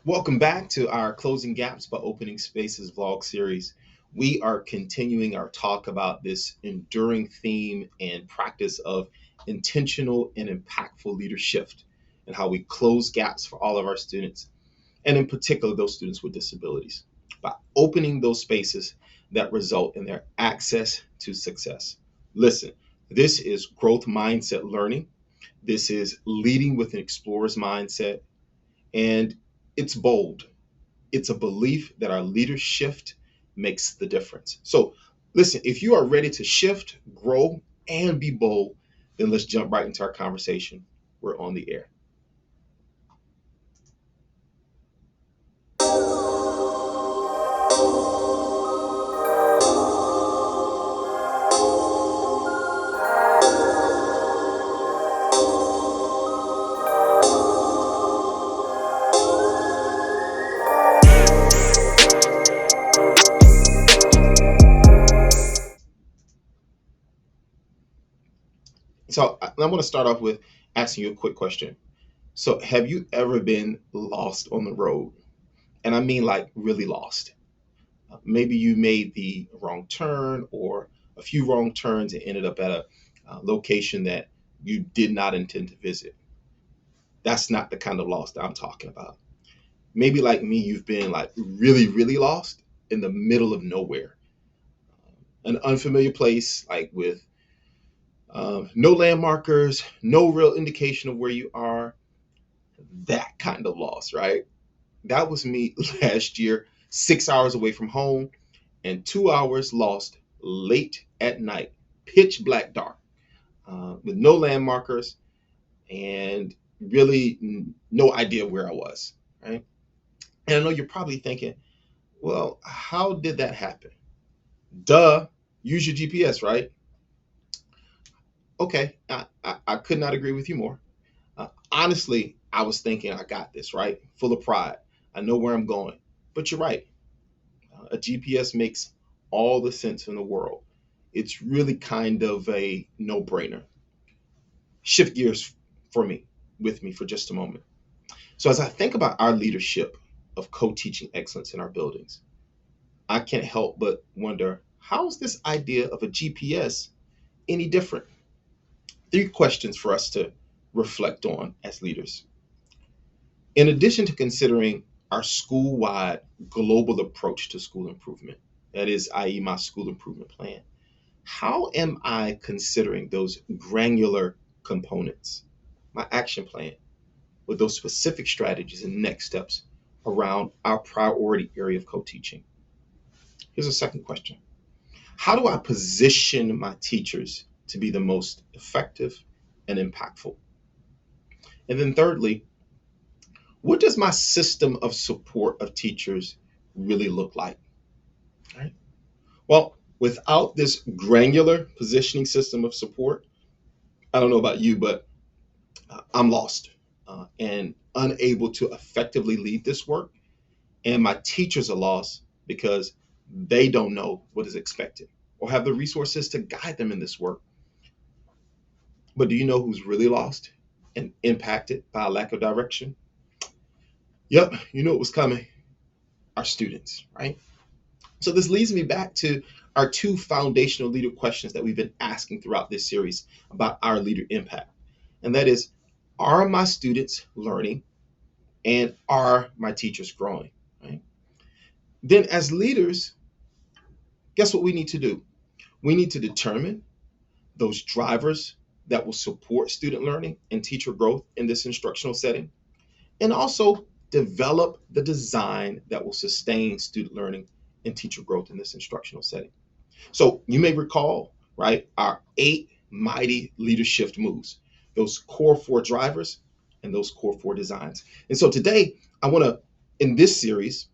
Welcome back to our Closing Gaps by Opening Spaces vlog series. We are continuing our talk about this enduring theme and practice of intentional and impactful leadership and how we close gaps for all of our students, and in particular, those students with disabilities, by opening those spaces that result in their access to success. Listen, this is growth mindset learning. This is leading with an explorer's mindset, and it's bold. It's a belief that our leadership makes the difference. So, listen, if you are ready to shift, grow, and be bold, then let's jump right into our conversation. We're on the air. So, I want to start off with asking you a quick question. So, have you ever been lost on the road? And I mean, like, really lost. Maybe you made the wrong turn or a few wrong turns and ended up at a location that you did not intend to visit. That's not the kind of loss that I'm talking about. Maybe like me, you've been like really, really lost in the middle of nowhere, an unfamiliar place, like with no landmarkers, no real indication of where you are. That kind of loss, right? That was me last year, 6 hours away from home and 2 hours lost late at night, pitch black dark, with no landmarkers and really no idea where I was, right? And I know you're probably thinking, well, how did that happen? Duh, use your GPS, right? Okay, I could not agree with you more. Honestly, I was thinking I got this, right? Full of pride. I know where I'm going. But you're right. A GPS makes all the sense in the world. It's really kind of a no brainer. Shift gears for me, with me for just a moment. So, as I think about our leadership of co teaching excellence in our buildings, I can't help but wonder, how is this idea of a GPS any different? Three questions for us to reflect on as leaders. In addition to considering our school wide global approach to school improvement, that is, i.e., my school improvement plan, how am I considering those granular components, my action plan, with those specific strategies and next steps around our priority area of co teaching? Here's a second question. How do I position my teachers to be the most effective and impactful? And then, thirdly, what does my system of support of teachers really look like? Right? Well, without this granular positioning system of support, I don't know about you, but I'm lost and unable to effectively lead this work. And my teachers are lost because they don't know what is expected or have the resources to guide them in this work. But do you know who's really lost and impacted by a lack of direction? Yep, you know it was coming. Our students, right? So this leads me back to our two foundational leader questions that we've been asking throughout this series about our leader impact. And that is, are my students learning and are my teachers growing? Right? Then as leaders, guess what we need to do? We need to determine those drivers that will support student learning and teacher growth in this instructional setting, and also develop the design that will sustain student learning and teacher growth in this instructional setting. So you may recall, right, our eight mighty leadership moves, those core four drivers and those core four designs. And so today, in this series,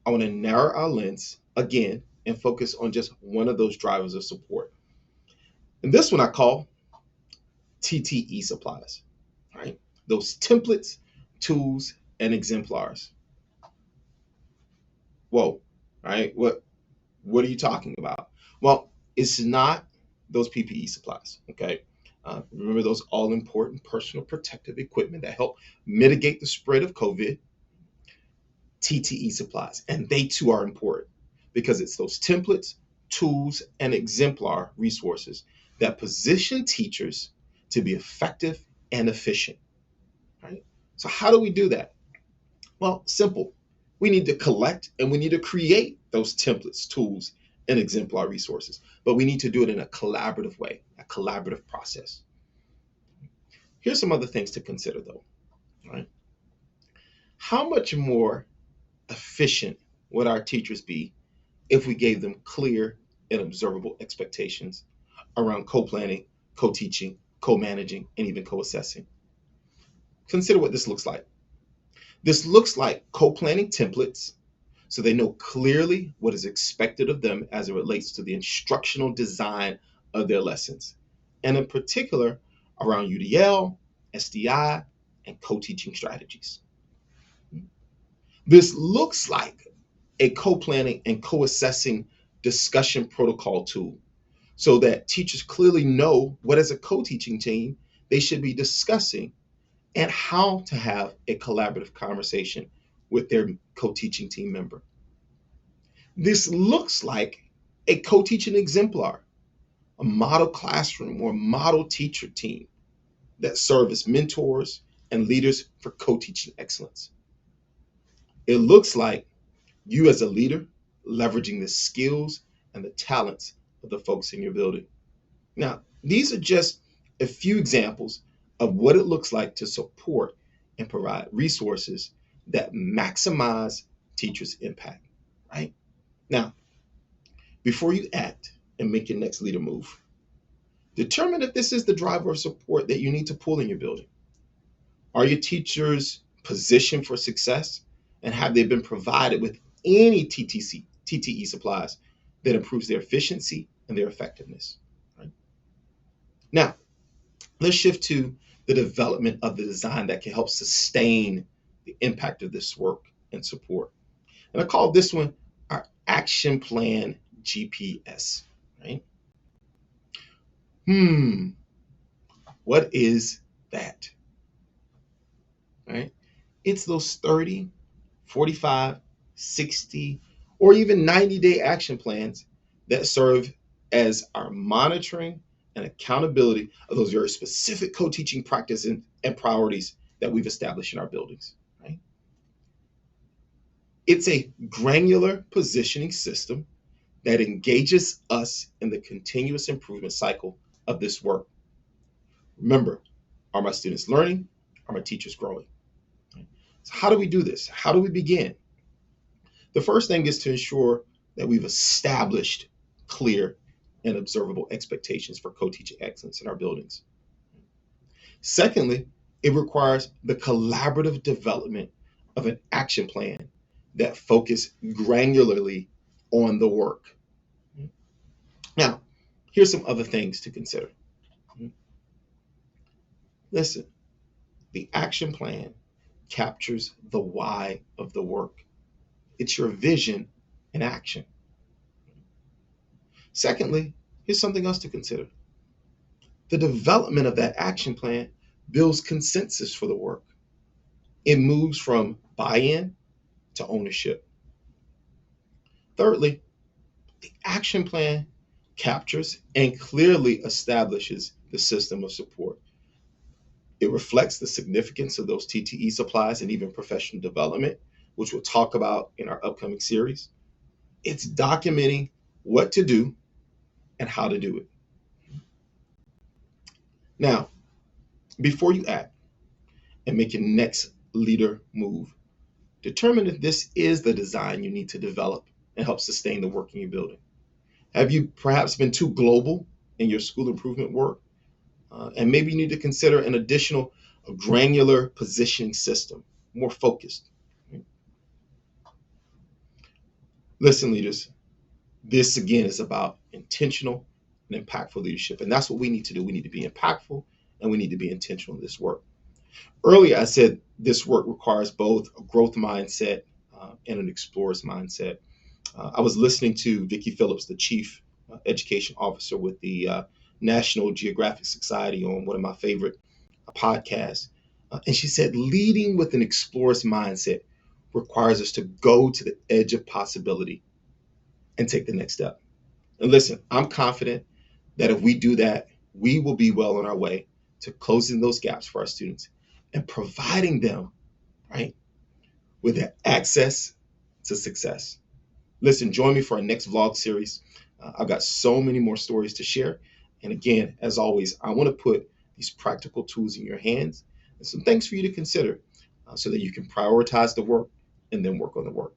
I want to narrow our lens again and focus on just one of those drivers of support. And this one I call TTE supplies, right? Those templates, tools, and exemplars. Whoa, right? What are you talking about? Well, it's not those PPE supplies, okay? Remember those all important personal protective equipment that help mitigate the spread of COVID. TTE supplies, and they too are important because it's those templates, tools, and exemplar resources that position teachers to be effective and efficient, right? So how do we do that? Well, simple. We need to collect and we need to create those templates, tools, and exemplar resources, but we need to do it in a collaborative way, a collaborative process. Here's some other things to consider though, right? How much more efficient would our teachers be if we gave them clear and observable expectations around co-planning, co-teaching, co-managing, and even co-assessing? Consider what this looks like. This looks like co-planning templates so they know clearly what is expected of them as it relates to the instructional design of their lessons, and in particular around UDL, SDI, and co-teaching strategies. This looks like a co-planning and co-assessing discussion protocol tool so that teachers clearly know what, as a co-teaching team, they should be discussing and how to have a collaborative conversation with their co-teaching team member. This looks like a co-teaching exemplar, a model classroom or model teacher team that serve as mentors and leaders for co-teaching excellence. It looks like you as a leader leveraging the skills and the talents of the folks in your building. Now, these are just a few examples of what it looks like to support and provide resources that maximize teachers' impact, right? Now, before you act and make your next leader move, determine if this is the driver of support that you need to pull in your building. Are your teachers positioned for success, and have they been provided with any TTE supplies that improves their efficiency and their effectiveness? Right? Now, let's shift to the development of the design that can help sustain the impact of this work and support. And I call this one our action plan GPS, right? What is that? Right? It's those 30, 45, 60, or even 90-day action plans that serve as our monitoring and accountability of those very specific co-teaching practices and priorities that we've established in our buildings, right? It's a granular positioning system that engages us in the continuous improvement cycle of this work. Remember, are my students learning? Are my teachers growing? So how do we do this? How do we begin? The first thing is to ensure that we've established clear and observable expectations for co-teaching excellence in our buildings. Secondly, it requires the collaborative development of an action plan that focus granularly on the work. Now, here's some other things to consider. Listen, the action plan captures the why of the work. It's your vision in action. Secondly, here's something else to consider. The development of that action plan builds consensus for the work. It moves from buy-in to ownership. Thirdly, the action plan captures and clearly establishes the system of support. It reflects the significance of those TTE supplies and even professional development, which we'll talk about in our upcoming series. It's documenting what to do and how to do it. Now, before you act and make your next leader move, determine if this is the design you need to develop and help sustain the work in your building. Have you perhaps been too global in your school improvement work? And maybe you need to consider an additional granular positioning system, more focused. Listen, leaders, this again is about intentional and impactful leadership. And that's what we need to do. We need to be impactful and we need to be intentional in this work. Earlier, I said this work requires both a growth mindset and an explorer's mindset. I was listening to Vicki Phillips, the Chief Education Officer with the National Geographic Society, on one of my favorite podcasts. And she said, leading with an explorer's mindset requires us to go to the edge of possibility and take the next step. And listen, I'm confident that if we do that, we will be well on our way to closing those gaps for our students and providing them, right, with the access to success. Listen, join me for our next vlog series. I've got so many more stories to share. And again, as always, I want to put these practical tools in your hands and some things for you to consider so that you can prioritize the work and then work on the work.